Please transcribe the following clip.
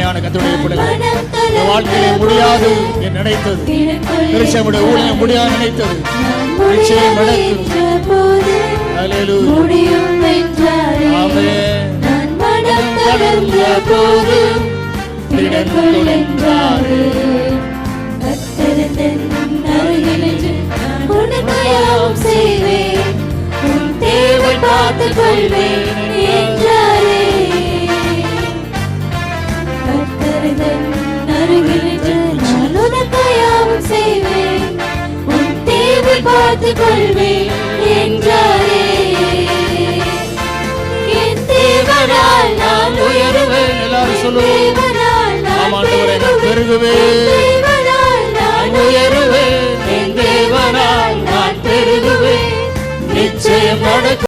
அருமையான கர்த்தருடைய பிள்ளைகளே, இந்த வாழ்க்கையிலே முடியாது என்று நினைத்தது, கிறிஸ்தவனுடைய ஊழியம் முடியாது நினைத்தது நிச்சயம் நடக்கும். ஹல்லேலூயா. ஆமென். மனம் தளர்ந்த போது திடன் கொண்டாரு. செய்வேன், உன் தேவை பார்த்துக் கொள்வேன் என்றாரே. கர்த்தரின் அருகில் நின்று நான் உனக்கு யாவும் செய்வேன், உன் தேவை பார்த்துக் கொள்வேன் என்றாரே. என் தேவனால் நான் உயருவேன். எல்லாரும் சொல்லுவோம். ஆமாண்டவரே, நான் பெருகுவேன், நான் உயருவேன், என் தேவனால் நான் பெருகுவேன், நிச்சயம் நடக்கும்.